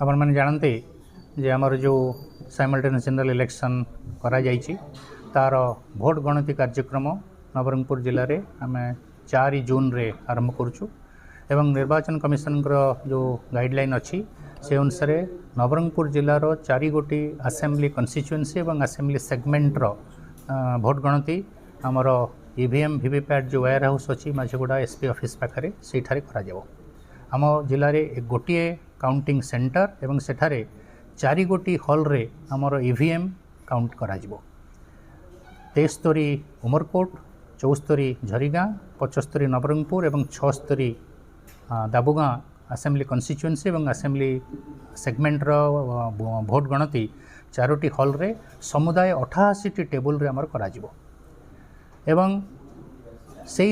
आपण मैंने जानते जे आमर जो साइमल्टेनियस जनरल इलेक्शन करा जायछि तार भोट गणति कार्यक्रम नवरंगपुर जिले में आम 4 जून रे आरंभ करुचु एवं निर्वाचन कमिशन जो गाइडलाइन अच्छी से अनुसार नवरंगपुर जिलार 4 गोटी आसेम्बली कन्स्टिट्युएंसी और आसेम्बली सेगमेंटर भोट गणति आमर ईवीएम वीवीपैट जो वेयर हाउस अच्छी माझीगुड़ा एसपी ऑफिस पाखे से आम जिले में एक गोटे काउंटिंग सेंटर एवं सेठारे 4 गोटी हॉल रे आमर ईवीएम काउंट करा 23 उमरकोट 74 झरीगाँ 75 नवरंगपुर एवं 76 दाबुगाँ आसेम्बली कन्स्टिट्युएंसी और आसेम्बली सेगमेंटर भोट गणति 4टी हॉल रे समुदाय 88टी टेबुल रे आमर करा एवं से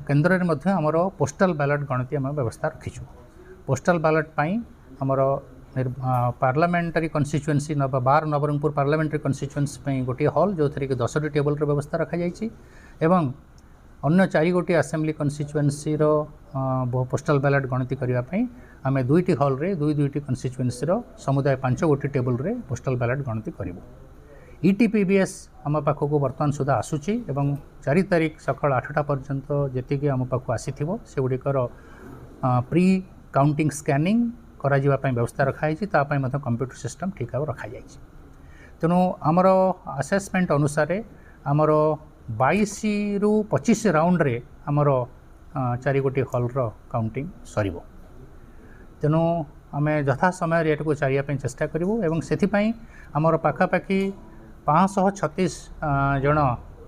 केन्द्र में आमर पोस्टाल बैलेट गणति आम व्यवस्था रखीचु। पोस्टाल बैलेट पाई आमर पार्लियामेंटारी कन्स्टिट्युएंसी 12 नवरंगपुर पार्लियामेंटारी कन्स्टिट्युएंसी गोटे हॉल जो थी कि 10टी टेबुल व्यवस्था रखा जाइए एवं अन्य 4 गोटी आसेम्बली कन्स्टिट्युएंसी पोस्टाल बैलेट गणति करने आम 2टी हॉल रे 2टी कन्स्टिट्युएंसी समुदाय 5 गोटी टेबुल रे पोस्टाल बैलेट गणति करूँ। ईटीपीबीएस आम पाखक बर्तमान सुधा आसूची एवं 4 तारीख सकाल 8टा पर्यंत जी आम पाक आसी से गुड़िकर प्री काउंटिंग स्कैनिंग करा व्यवस्था रखाई कंप्यूटर सिस्टम ठीक भाव रखा जाए। तेणु आमर आसेसमेंट अनुसार आमर 22 रु 25 राउंड रे आमर 4 गोटी हॉल काउंटिंग सर। तेणु आम यथा समय एट को चाहिए चेष्टा करूँ एवं से आमर पाखापाखि 536 जन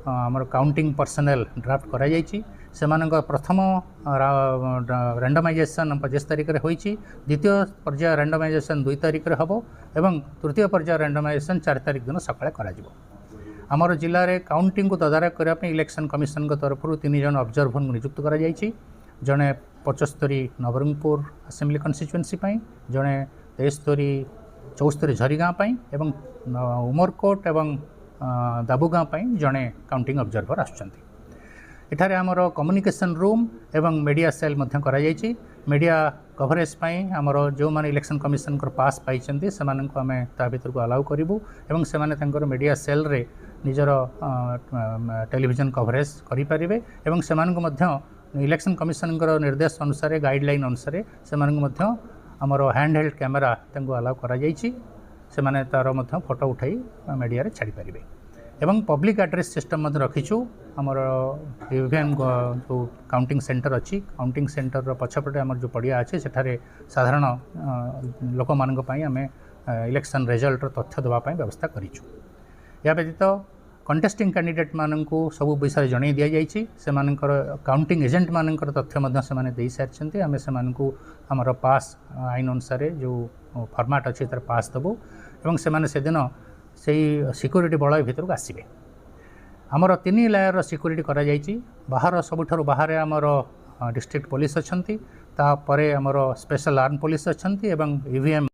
आमर काउंटिंग पर्सनेल ड्राफ्ट करा जाइछि। सेमानंक प्रथम रैंडमाइजेशन 25 तारिख रे होइछि, द्वितीय पर्याय रैंडमाइजेशन 2 तारिख रे हबो एवं तृतीय पर्याय रैंडमाइजेशन 4 तारिख दिन सकाळे करा जिवो। आमर जिले में काउंटिंग को तदारख करने इलेक्शन कमिशन तरफ 3 जन ऑब्जर्वर नियुक्त करा जाइछि। जड़े 75 नवरंगपुर आसेम्बली कन्स्टिट्युएंसी जड़े 73 74 झरीगाँ एवं उमरकोट एवं दाबुगाँ जड़े काउंटिंग ऑब्जर्वर आसुचंती। एठारे आमर कम्युनिकेशन रूम एवं मीडिया सेल करा जाइछि। मीडिया कवरेज आमर जो माने इलेक्शन कमिशन पास पाई से आम ता भर को अलाउ करूँ एवं से मीडिया सेल रे निजर टेलीविजन कवरेज करें एवं से इलेक्शन कमिशन निर्देश अनुसार गाइडलाइन अनुसार से आमर हैंडहेल्ड कैमेरा अलाउ करा जाइछि। से माने तार फोटो उठाई मीडिया रे छाड़ी पारिबे एवं पब्लिक एड्रेस सिस्टम रखीचु। आमर ईवीएम जो काउंटिंग सेंटर अच्छी काउंटिंग सेंटर पछपटे आमर जो पड़िया अच्छे सेठारे साधारण लोक मानक पई आमे इलेक्शन रिजल्ट तथ्य देवाई व्यवस्था करिचु। या व्यतीत कंटेस्टिंग कैंडिडेट माननकु सब विषय जणै दिया जाइछि। से मानकर काउंटिंग एजेंट मानकर तथ्य मध्य से माने देई सारछन्ते। आमे से मानकु हमर पास आईन अनुसार जो फॉर्मेट अच्छी तार पास देबो एवं से माने से दिन से सिक्योरिटी बलय भीतर को आसबे। आमर 3 लेयर सिक्योरिटी करा जाइछि। बाहर सबुठारु बाहर आमर डिस्ट्रिक्ट पुलिस अछंती, तापरे आमर स्पेशल आर्म पुलिस अछंती एवं ईवीएम